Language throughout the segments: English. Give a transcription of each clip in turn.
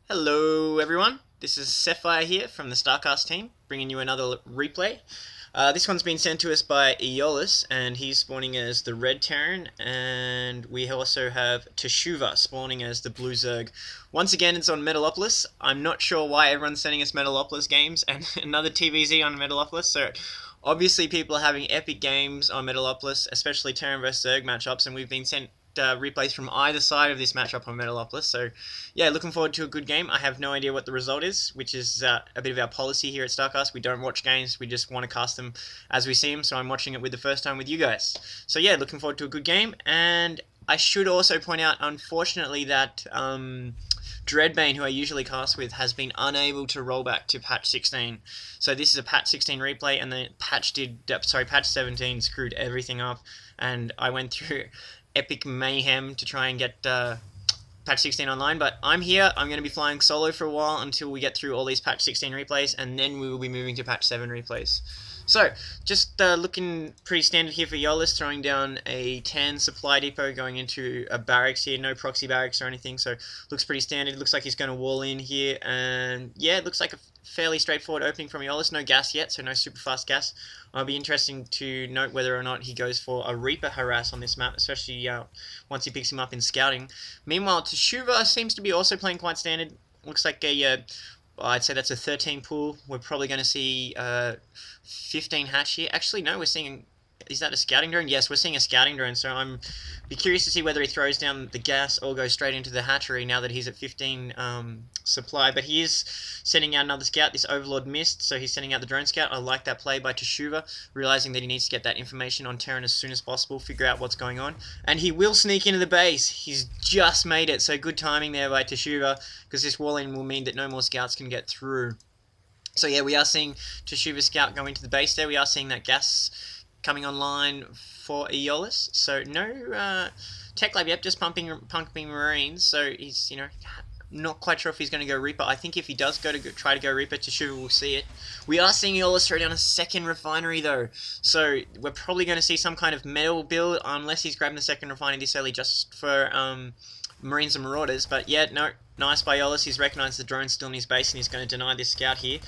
Hello everyone, this is Sapphire here from the Starcraft team, bringing you another replay. This one's been sent to us by Aeolus, and he's spawning as the Red Terran, and we also have Teshuva spawning as the Blue Zerg. Once again, it's on Metalopolis. I'm not sure why everyone's sending us Metalopolis games, and another TVZ on Metalopolis, so obviously people are having epic games on Metalopolis, especially Terran vs Zerg matchups, and we've been sent replays from either side of this matchup on Metalopolis. So, yeah, looking forward to a good game. I have no idea what the result is, which is a bit of our policy here at StarCast. We don't watch games, we just want to cast them as we see them, so I'm watching it with the first time with you guys. So, yeah, looking forward to a good game, and I should also point out, unfortunately, that Dreadbane, who I usually cast with, has been unable to roll back to patch 16. So this is a patch 16 replay, and the patch 17 screwed everything up, and I went through epic mayhem to try and get patch 16 online, but I'm here. I'm going to be flying solo for a while until we get through all these patch 16 replays, and then we will be moving to patch 7 replays. So, just looking pretty standard here for Aeolus, throwing down a tan supply depot going into a barracks here, no proxy barracks or anything, so looks pretty standard. Looks like he's going to wall in here, and yeah, it looks like a fairly straightforward opening from Aeolus. No gas yet, so no super fast gas. It'll be interesting to note whether or not he goes for a Reaper harass on this map, especially once he picks him up in scouting. Meanwhile, Teshuva seems to be also playing quite standard. Looks like a I'd say that's a 13 pool. We're probably going to see 15 hatch here. Actually, no, we're seeing... Is that a scouting drone? Yes, we're seeing a scouting drone, so I'm be curious to see whether he throws down the gas or goes straight into the hatchery now that he's at 15 supply. But he is sending out another scout. This Overlord missed, so he's sending out the drone scout. I like that play by Teshuva, realizing that he needs to get that information on Terran as soon as possible, figure out what's going on. And he will sneak into the base. He's just made it, so good timing there by Teshuva, because this wall-in will mean that no more scouts can get through. So yeah, we are seeing Teshuva's scout go into the base there. We are seeing that gas coming online for Aeolus. So no tech lab yet, just pumping Marines. So he's, not quite sure if he's going to go Reaper. I think if he does try to go Reaper, Teshuva will see it. We are seeing Aeolus throw down a second refinery though. So we're probably going to see some kind of metal build, unless he's grabbing the second refinery this early just for Marines and Marauders. But yeah, no, nice by Aeolus. He's recognised the drone still in his base, and he's going to deny this scout here.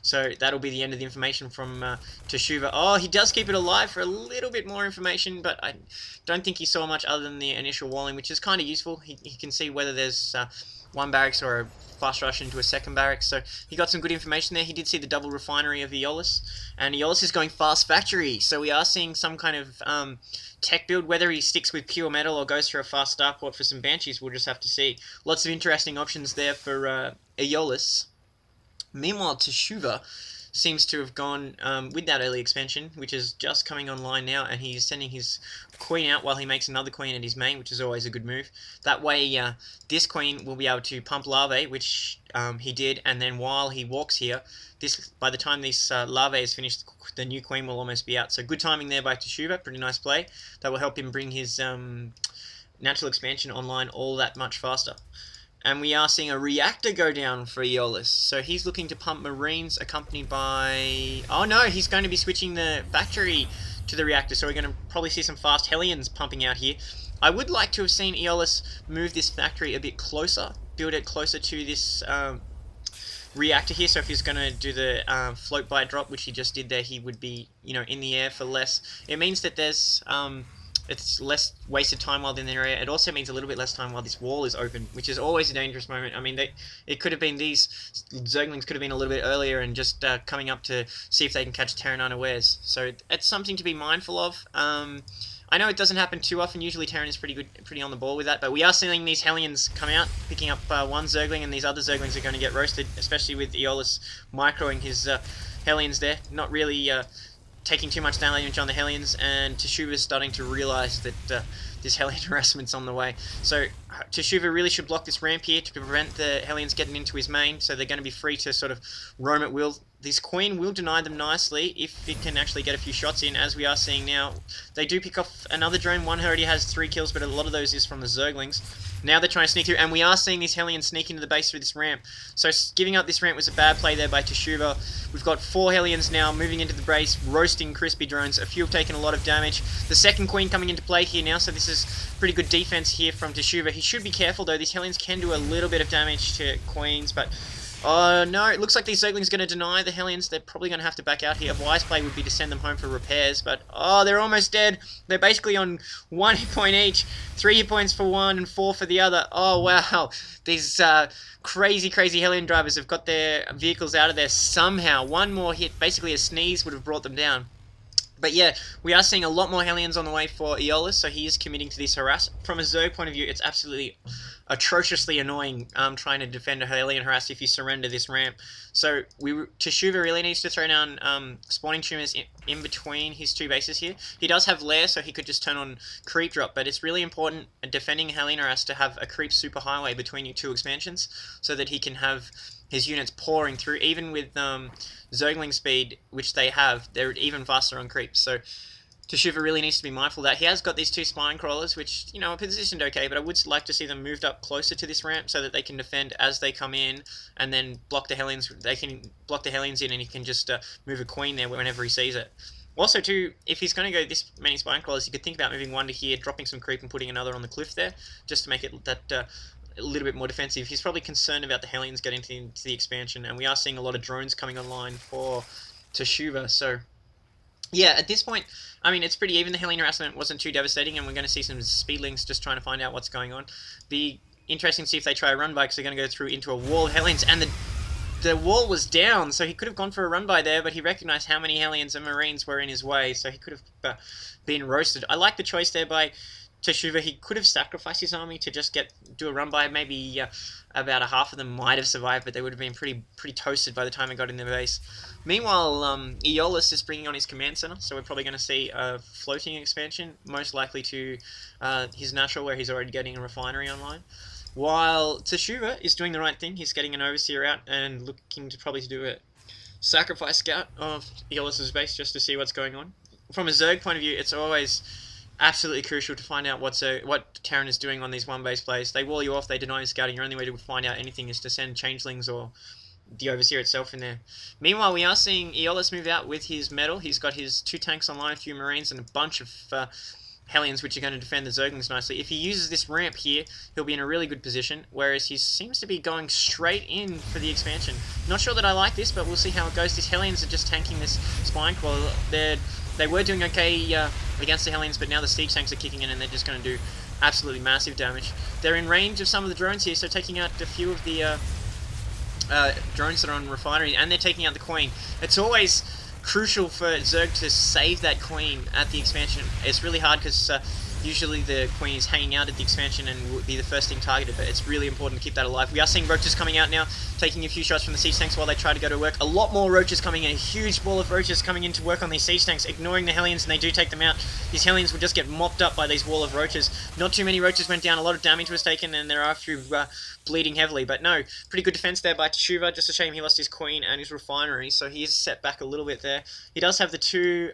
So that'll be the end of the information from Teshuva. Oh, he does keep it alive for a little bit more information, but I don't think he saw much other than the initial walling, which is kind of useful. He can see whether there's one barracks or a fast rush into a second barracks, so he got some good information there. He did see the double refinery of Aeolus, and Aeolus is going fast factory, so we are seeing some kind of tech build. Whether he sticks with pure metal or goes for a fast starport for some Banshees, we'll just have to see. Lots of interesting options there for Aeolus. Meanwhile, Teshuva seems to have gone with that early expansion, which is just coming online now, and he's sending his queen out while he makes another queen at his main, which is always a good move. That way, this queen will be able to pump larvae, which he did, and then while he walks here, by the time this larvae is finished, the new queen will almost be out. So good timing there by Teshuva, pretty nice play. That will help him bring his natural expansion online all that much faster. And we are seeing a reactor go down for Aeolus. So he's looking to pump Marines accompanied by... Oh no, he's going to be switching the factory to the reactor. So we're going to probably see some fast Hellions pumping out here. I would like to have seen Aeolus move this factory a bit closer. Build it closer to this reactor here. So if he's going to do the float by drop, which he just did there, he would be, in the air for less. It means that there's... it's less wasted time while they're in the area. It also means a little bit less time while this wall is open, which is always a dangerous moment. I mean, it could have been these Zerglings could have been a little bit earlier and just coming up to see if they can catch Terran unawares. So it's something to be mindful of. I know it doesn't happen too often. Usually Terran is pretty on the ball with that, but we are seeing these Hellions come out, picking up one Zergling, and these other Zerglings are going to get roasted, especially with Aeolus microing his Hellions there. Not really... taking too much damage on the Hellions, and Teshuva's starting to realise that this Hellion harassment's on the way. So Teshuva really should block this ramp here to prevent the Hellions getting into his main, so they're going to be free to sort of roam at will this Queen will deny them nicely if it can actually get a few shots in, as we are seeing now. They do pick off another drone. One already has 3 kills, but a lot of those is from the Zerglings. Now they're trying to sneak through, and we are seeing these Hellions sneak into the base through this ramp. So giving up this ramp was a bad play there by Teshuva. We've got 4 Hellions now moving into the base, roasting crispy drones. A few have taken a lot of damage. The second Queen coming into play here now, so this is pretty good defense here from Teshuva. He should be careful though. These Hellions can do a little bit of damage to Queens, but oh no, it looks like these Zerglings are going to deny the Hellions. They're probably going to have to back out here. A wise play would be to send them home for repairs, but oh, they're almost dead. They're basically on 1 hit point each. 3 hit points for one and 4 for the other. Oh wow, these crazy Hellion drivers have got their vehicles out of there somehow. One more hit, basically a sneeze, would have brought them down. But yeah, we are seeing a lot more Hellions on the way for Aeolus, so he is committing to this harass. From a Zerg point of view, it's absolutely atrociously annoying trying to defend a Hellion harass if you surrender this ramp. So Teshuva really needs to throw down spawning tumors in between his 2 bases here. He does have lair, so he could just turn on creep drop, but it's really important defending Hellion harass to have a creep superhighway between your 2 expansions, so that he can have his units pouring through. Even with Zergling speed, which they have, they're even faster on creeps. So Teshuva really needs to be mindful of that. He has got these 2 spine crawlers, which, you know, are positioned okay, but I would like to see them moved up closer to this ramp so that they can defend as they come in, and then block the Hellions. They can block the Hellions in, and he can just move a Queen there whenever he sees it. Also, too, if he's going to go this many spine crawlers, you could think about moving one to here, dropping some creep, and putting another on the cliff there, just to make it that a little bit more defensive. He's probably concerned about the Hellions getting into the expansion, and we are seeing a lot of drones coming online for Teshuva. So yeah, at this point, I mean, it's pretty even. The Hellion harassment wasn't too devastating, and we're going to see some speedlings just trying to find out what's going on. Be interesting to see if they try a run by, because they're going to go through into a wall of Hellions, and the wall was down, so he could have gone for a run by there, but he recognized how many Hellions and Marines were in his way, so he could have been roasted. I like the choice there by Teshuva. He could have sacrificed his army to just do a run by. Maybe about a half of them might have survived, but they would have been pretty toasted by the time they got in their base. Meanwhile, Aeolus is bringing on his command center, so we're probably going to see a floating expansion, most likely to his natural, where he's already getting a refinery online. While Teshuva is doing the right thing, he's getting an overseer out and looking to probably do a sacrifice scout of Aeolus's base just to see what's going on. From a Zerg point of view, it's always absolutely crucial to find out what Terran is doing on these 1 base plays. They wall you off, they deny you scouting. Your only way to find out anything is to send changelings or the overseer itself in there. Meanwhile, we are seeing Aeolus move out with his metal. He's got his 2 tanks online, a few Marines, and a bunch of Hellions, which are going to defend the Zerglings nicely. If he uses this ramp here, he'll be in a really good position, whereas he seems to be going straight in for the expansion. Not sure that I like this, but we'll see how it goes. These Hellions are just tanking this spine crawler. They were doing okay against the Hellions, but now the siege tanks are kicking in, and they're just going to do absolutely massive damage. They're in range of some of the drones here, so taking out a few of the drones that are on refinery, and they're taking out the Queen. It's always crucial for Zerg to save that Queen at the expansion. It's really hard because usually the Queen is hanging out at the expansion and will be the first thing targeted, but it's really important to keep that alive. We are seeing roaches coming out now, taking a few shots from the siege tanks while they try to go to work. A lot more roaches coming in, a huge ball of roaches coming in to work on these siege tanks, ignoring the Hellions, and they do take them out. These Hellions will just get mopped up by these wall of roaches. Not too many roaches went down, a lot of damage was taken, and there are a few bleeding heavily, but no, pretty good defense there by Teshuva. Just a shame he lost his Queen and his refinery, so he is set back a little bit there. He does have the 2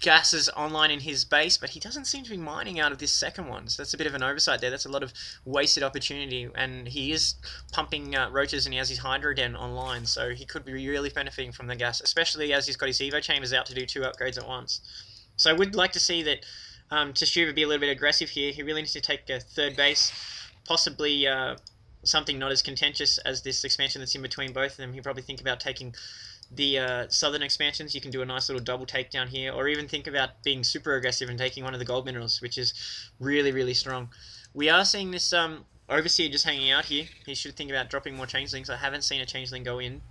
gases online in his base, but he doesn't seem to be mining out of this second one, so that's a bit of an oversight there. That's a lot of wasted opportunity, and he is pumping roaches, and he has his Hydra Den online, so he could be really benefiting from the gas, especially as he's got his Evo chambers out to do 2 upgrades at once. So I would like to see that Teshuva be a little bit aggressive here. He really needs to take a 3rd base, possibly something not as contentious as this expansion that's in between both of them. He'll probably think about taking the southern expansions. You can do a nice little double takedown here, or even think about being super aggressive and taking one of the gold minerals, which is really strong. We are seeing this overseer just hanging out here. He should think about dropping more changelings. I haven't seen a changeling go in,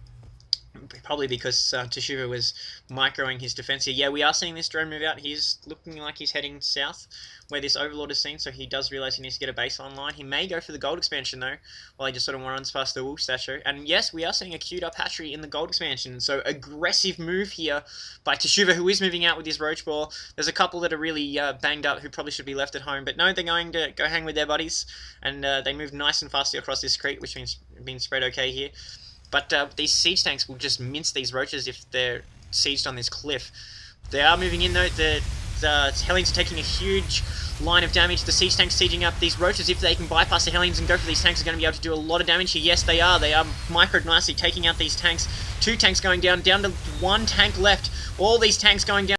probably because Teshuva was microing his defense here. Yeah, we are seeing this drone move out. He's looking like he's heading south, where this Overlord is seen, so he does realise he needs to get a base online. He may go for the gold expansion, though, while he just sort of runs past the wool statue. And yes, we are seeing a queued up hatchery in the gold expansion, so aggressive move here by Teshuva, who is moving out with his roach ball. There's a couple that are really banged up, who probably should be left at home, but no, they're going to go hang with their buddies, and they move nice and fastly across this creek, which means being spread okay here. But these siege tanks will just mince these roaches if they're sieged on this cliff. They are moving in though. The Hellions are taking a huge line of damage. The siege tanks sieging up these roaches. If they can bypass the Hellions and go for these tanks, are going to be able to do a lot of damage here. Yes, they are. They are microed nicely, taking out these tanks. 2 tanks going down to 1 tank left. All these tanks going down.